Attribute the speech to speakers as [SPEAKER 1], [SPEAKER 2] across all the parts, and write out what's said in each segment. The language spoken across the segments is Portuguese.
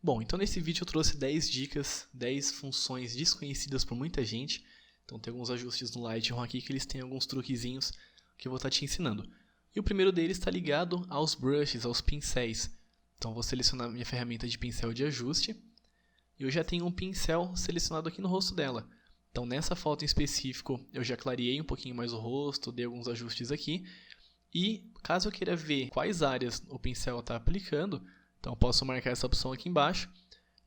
[SPEAKER 1] Bom, então nesse vídeo eu trouxe 10 dicas, 10 funções desconhecidas por muita gente. Então tem alguns ajustes no Lightroom aqui que eles têm alguns truquezinhos que eu vou estar te ensinando. E o primeiro deles está ligado aos brushes, aos pincéis. Então eu vou selecionar minha ferramenta de pincel de ajuste. E eu já tenho um pincel selecionado aqui no rosto dela. Então nessa foto em específico eu já clareei um pouquinho mais o rosto, dei alguns ajustes aqui. E caso eu queira ver quais áreas o pincel está aplicando, então eu posso marcar essa opção aqui embaixo,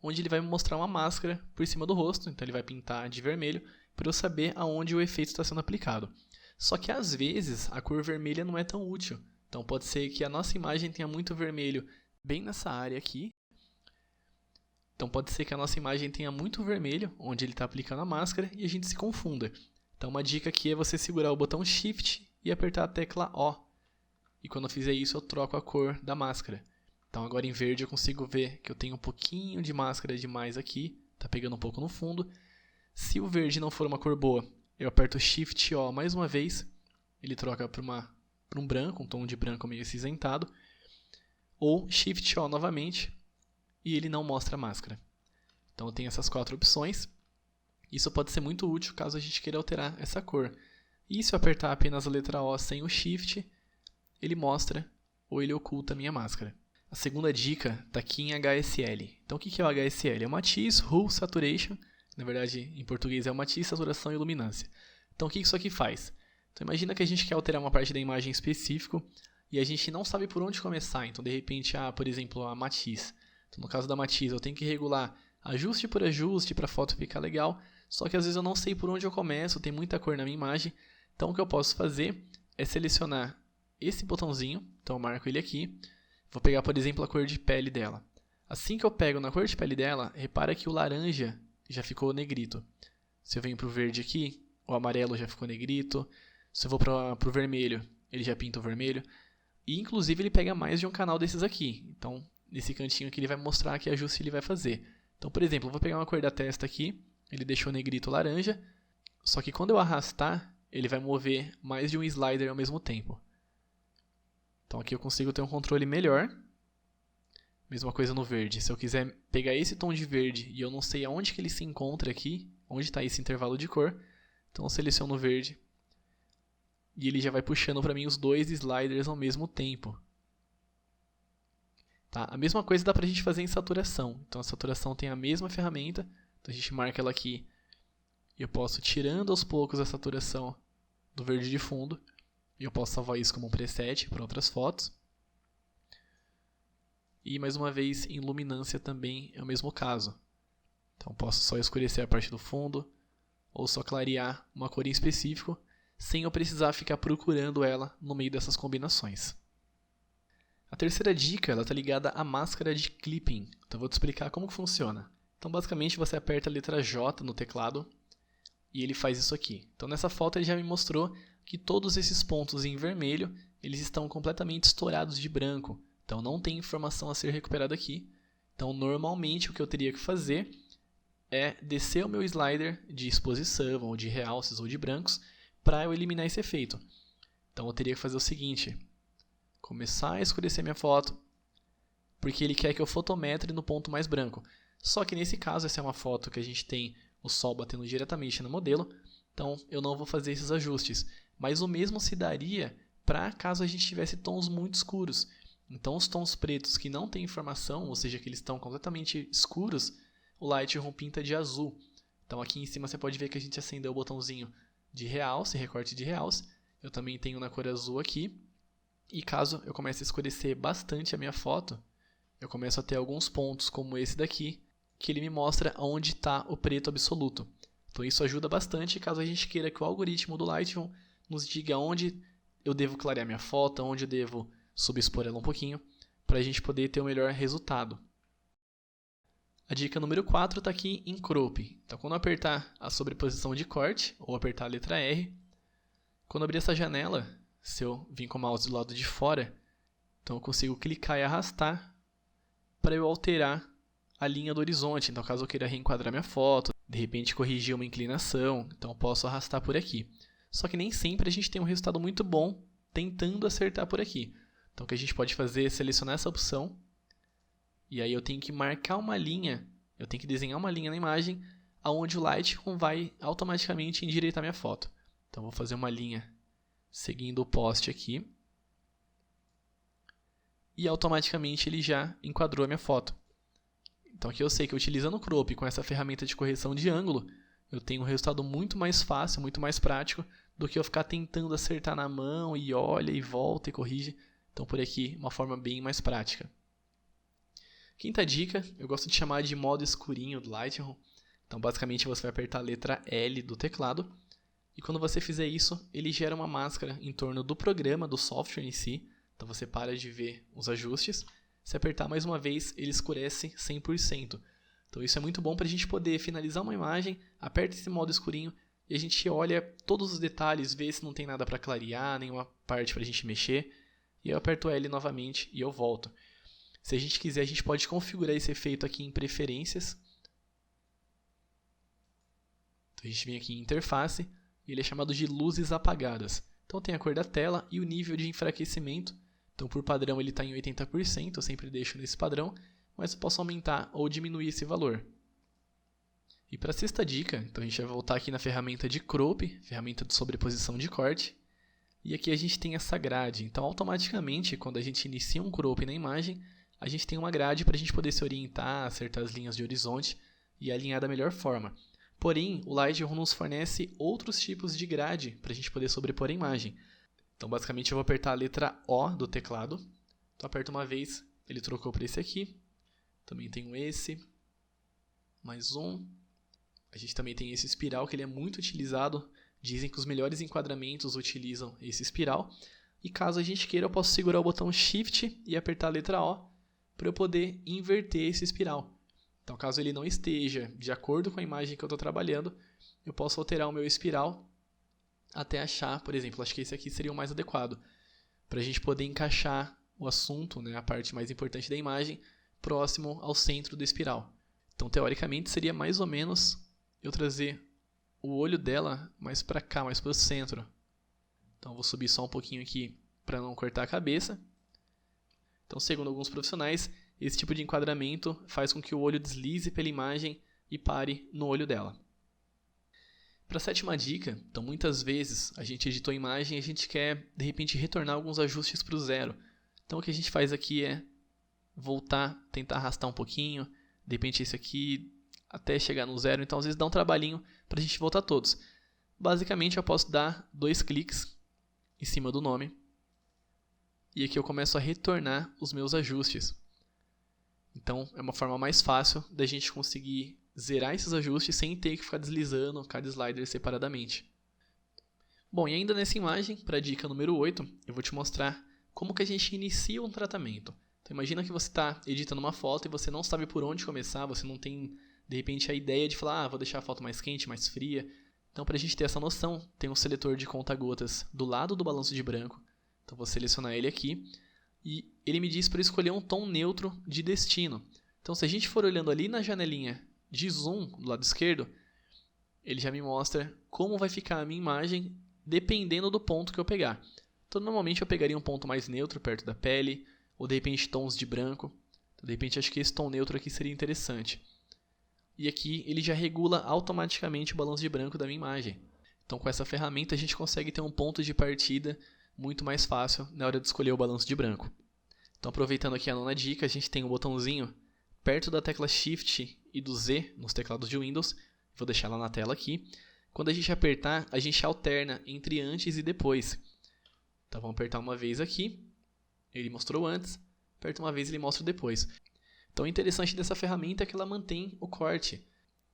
[SPEAKER 1] onde ele vai me mostrar uma máscara por cima do rosto, então ele vai pintar de vermelho, para eu saber aonde o efeito está sendo aplicado. Só que às vezes a cor vermelha não é tão útil, então pode ser que a nossa imagem tenha muito vermelho bem nessa área aqui. Então pode ser que a nossa imagem tenha muito vermelho, onde ele está aplicando a máscara, e a gente se confunda. Então uma dica aqui é você segurar o botão Shift e apertar a tecla O. E quando eu fizer isso eu troco a cor da máscara. Então agora em verde eu consigo ver que eu tenho um pouquinho de máscara demais aqui, está pegando um pouco no fundo. Se o verde não for uma cor boa, eu aperto Shift O mais uma vez, ele troca para um branco, um tom de branco meio acinzentado, ou Shift O novamente, e ele não mostra a máscara. Então eu tenho essas 4 opções. Isso pode ser muito útil caso a gente queira alterar essa cor. E se eu apertar apenas a letra O sem o Shift, ele mostra ou ele oculta a minha máscara. A segunda dica está aqui em HSL. Então o que é o HSL? É o Matiz, Hue, Saturation. Na verdade, em português é o Matiz, Saturação e Luminância. Então o que isso aqui faz? Então imagina que a gente quer alterar uma parte da imagem específico e a gente não sabe por onde começar. Então de repente, por exemplo, a Matiz. Então, no caso da Matiz, eu tenho que regular ajuste por ajuste para a foto ficar legal. Só que às vezes eu não sei por onde eu começo, tem muita cor na minha imagem. Então o que eu posso fazer é selecionar esse botãozinho. Então eu marco ele aqui. Vou pegar, por exemplo, a cor de pele dela. Assim que eu pego na cor de pele dela, repara que o laranja já ficou negrito. Se eu venho para o verde aqui, o amarelo já ficou negrito. Se eu vou para o vermelho, ele já pinta o vermelho. E inclusive ele pega mais de um canal desses aqui. Então, nesse cantinho aqui ele vai mostrar que ajuste ele vai fazer. Então, por exemplo, eu vou pegar uma cor da testa aqui, ele deixou negrito laranja. Só que quando eu arrastar, ele vai mover mais de um slider ao mesmo tempo. Então aqui eu consigo ter um controle melhor. Mesma coisa no verde. Se eu quiser pegar esse tom de verde e eu não sei aonde que ele se encontra aqui, onde está esse intervalo de cor, então eu seleciono o verde e ele já vai puxando para mim os 2 sliders ao mesmo tempo. Tá? A mesma coisa dá para a gente fazer em saturação. Então a saturação tem a mesma ferramenta, então a gente marca ela aqui e eu posso tirando aos poucos a saturação do verde de fundo. E eu posso salvar isso como um preset para outras fotos. E mais uma vez, em luminância também é o mesmo caso. Então posso só escurecer a parte do fundo, ou só clarear uma cor em específico, sem eu precisar ficar procurando ela no meio dessas combinações. A terceira dica está ligada à máscara de clipping. Então eu vou te explicar como que funciona. Então basicamente você aperta a letra J no teclado e ele faz isso aqui. Então nessa foto ele já me mostrou que todos esses pontos em vermelho, eles estão completamente estourados de branco. Então não tem informação a ser recuperada aqui. Então normalmente o que eu teria que fazer é descer o meu slider de exposição, ou de realces, ou de brancos, para eu eliminar esse efeito. Então eu teria que fazer o seguinte. Começar a escurecer minha foto, porque ele quer que eu fotometre no ponto mais branco. Só que nesse caso, essa é uma foto que a gente tem o sol batendo diretamente no modelo, então eu não vou fazer esses ajustes. Mas o mesmo se daria para caso a gente tivesse tons muito escuros. Então os tons pretos que não têm informação, ou seja, que eles estão completamente escuros, o Lightroom pinta de azul. Então aqui em cima você pode ver que a gente acendeu o botãozinho de realce, recorte de realce. Eu também tenho na cor azul aqui. E caso eu comece a escurecer bastante a minha foto, eu começo a ter alguns pontos como esse daqui, que ele me mostra onde está o preto absoluto. Então isso ajuda bastante caso a gente queira que o algoritmo do Lightroom nos diga onde eu devo clarear minha foto, onde eu devo subexpor ela um pouquinho, para a gente poder ter o melhor resultado. A dica número 4 está aqui em Crop. Então quando eu apertar a sobreposição de corte, ou apertar a letra R, quando eu abrir essa janela, se eu vir com o mouse do lado de fora, então eu consigo clicar e arrastar para eu alterar a linha do horizonte. Então caso eu queira reenquadrar minha foto, de repente corrigir uma inclinação, então eu posso arrastar por aqui. Só que nem sempre a gente tem um resultado muito bom tentando acertar por aqui. Então o que a gente pode fazer é selecionar essa opção E aí eu tenho que marcar uma linha, eu tenho que desenhar uma linha na imagem onde o Lightroom vai automaticamente endireitar minha foto. Então vou fazer uma linha seguindo o poste aqui. E automaticamente ele já enquadrou a minha foto. Então aqui eu sei que utilizando o crop com essa ferramenta de correção de ângulo, eu tenho um resultado muito mais fácil, muito mais prático do que eu ficar tentando acertar na mão e olha e volta e corrige. Então por aqui uma forma bem mais prática. Quinta dica, eu gosto de chamar de modo escurinho do Lightroom. Então basicamente você vai apertar a letra L do teclado e quando você fizer isso, ele gera uma máscara em torno do programa, do software em si. Então você para de ver os ajustes. Se apertar mais uma vez, ele escurece 100%. Então isso é muito bom para a gente poder finalizar uma imagem, aperta esse modo escurinho e a gente olha todos os detalhes, vê se não tem nada para clarear, nenhuma parte para a gente mexer. E eu aperto L novamente e eu volto. Se a gente quiser, a gente pode configurar esse efeito aqui em preferências. Então a gente vem aqui em interface e ele é chamado de luzes apagadas. Então tem a cor da tela e o nível de enfraquecimento. Então por padrão ele está em 80%, eu sempre deixo nesse padrão, mas eu posso aumentar ou diminuir esse valor. E para a sexta dica, então a gente vai voltar aqui na ferramenta de crop, ferramenta de sobreposição de corte. E aqui a gente tem essa grade, então automaticamente quando a gente inicia um crop na imagem, a gente tem uma grade para a gente poder se orientar, acertar as linhas de horizonte e alinhar da melhor forma. Porém, o Lightroom nos fornece outros tipos de grade para a gente poder sobrepor a imagem. Então basicamente eu vou apertar a letra O do teclado, então aperto uma vez, ele trocou para esse aqui, também tenho esse, mais um, a gente também tem esse espiral que ele é muito utilizado, dizem que os melhores enquadramentos utilizam esse espiral, e caso a gente queira eu posso segurar o botão Shift e apertar a letra O para eu poder inverter esse espiral. Então caso ele não esteja de acordo com a imagem que eu estou trabalhando, eu posso alterar o meu espiral até achar, por exemplo, acho que esse aqui seria o mais adequado, para a gente poder encaixar o assunto, né, a parte mais importante da imagem, próximo ao centro do espiral. Então, teoricamente, seria mais ou menos eu trazer o olho dela mais para cá, mais para o centro. Então, vou subir só um pouquinho aqui para não cortar a cabeça. Então, segundo alguns profissionais, esse tipo de enquadramento faz com que o olho deslize pela imagem e pare no olho dela. Para a sétima dica, então muitas vezes a gente editou a imagem e a gente quer de repente retornar alguns ajustes para o zero. Então o que a gente faz aqui é voltar, tentar arrastar um pouquinho, de repente esse aqui até chegar no zero, então às vezes dá um trabalhinho para a gente voltar todos. Basicamente eu posso dar 2 cliques em cima do nome e aqui eu começo a retornar os meus ajustes. Então é uma forma mais fácil da gente conseguir zerar esses ajustes sem ter que ficar deslizando cada slider separadamente. Bom, e ainda nessa imagem, para a dica número 8, eu vou te mostrar como que a gente inicia um tratamento. Então imagina que você está editando uma foto e você não sabe por onde começar, você não tem de repente a ideia de falar, vou deixar a foto mais quente, mais fria. Então para a gente ter essa noção, tem um seletor de conta-gotas do lado do balanço de branco. Então vou selecionar ele aqui e ele me diz para escolher um tom neutro de destino. Então se a gente for olhando ali na janelinha de zoom do lado esquerdo, ele já me mostra como vai ficar a minha imagem dependendo do ponto que eu pegar. Então normalmente eu pegaria um ponto mais neutro perto da pele, ou de repente tons de branco. Então, de repente acho que esse tom neutro aqui seria interessante. E aqui ele já regula automaticamente o balanço de branco da minha imagem. Então com essa ferramenta a gente consegue ter um ponto de partida muito mais fácil na hora de escolher o balanço de branco. Então aproveitando aqui a nona dica, a gente tem um botãozinho perto da tecla Shift e do Z nos teclados de Windows. Vou deixar lá na tela aqui. Quando a gente apertar, a gente alterna entre antes e depois. Então vamos apertar uma vez aqui, ele mostrou antes, aperta uma vez e ele mostra o depois. Então o interessante dessa ferramenta é que ela mantém o corte.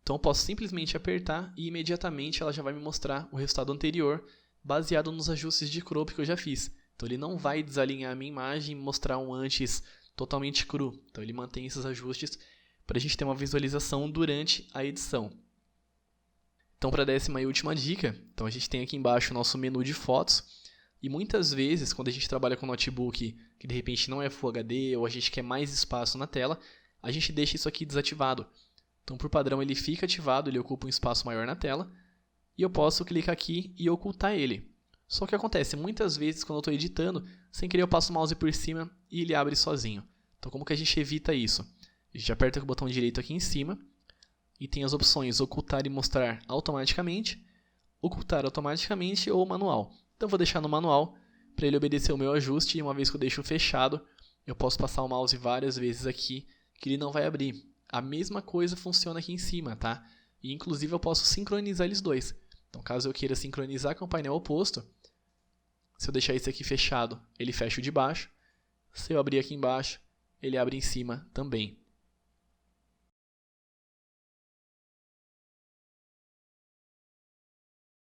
[SPEAKER 1] Então eu posso simplesmente apertar e imediatamente ela já vai me mostrar o resultado anterior, baseado nos ajustes de crop que eu já fiz. Então ele não vai desalinhar a minha imagem e mostrar um antes totalmente cru. Então ele mantém esses ajustes para a gente ter uma visualização durante a edição. Então para a 10ª e última dica, então a gente tem aqui embaixo o nosso menu de fotos. E muitas vezes, quando a gente trabalha com notebook que de repente não é Full HD ou a gente quer mais espaço na tela, a gente deixa isso aqui desativado. Então por padrão ele fica ativado, ele ocupa um espaço maior na tela. E eu posso clicar aqui e ocultar ele. Só que acontece, muitas vezes quando eu estou editando, sem querer eu passo o mouse por cima e ele abre sozinho. Então como que a gente evita isso? A gente aperta com o botão direito aqui em cima e tem as opções ocultar e mostrar automaticamente, ocultar automaticamente ou manual. Então eu vou deixar no manual para ele obedecer o meu ajuste, e uma vez que eu deixo fechado, eu posso passar o mouse várias vezes aqui que ele não vai abrir. A mesma coisa funciona aqui em cima, tá? E inclusive eu posso sincronizar eles dois. Então caso eu queira sincronizar com o painel oposto, se eu deixar esse aqui fechado, ele fecha o de baixo. Se eu abrir aqui embaixo, ele abre em cima também.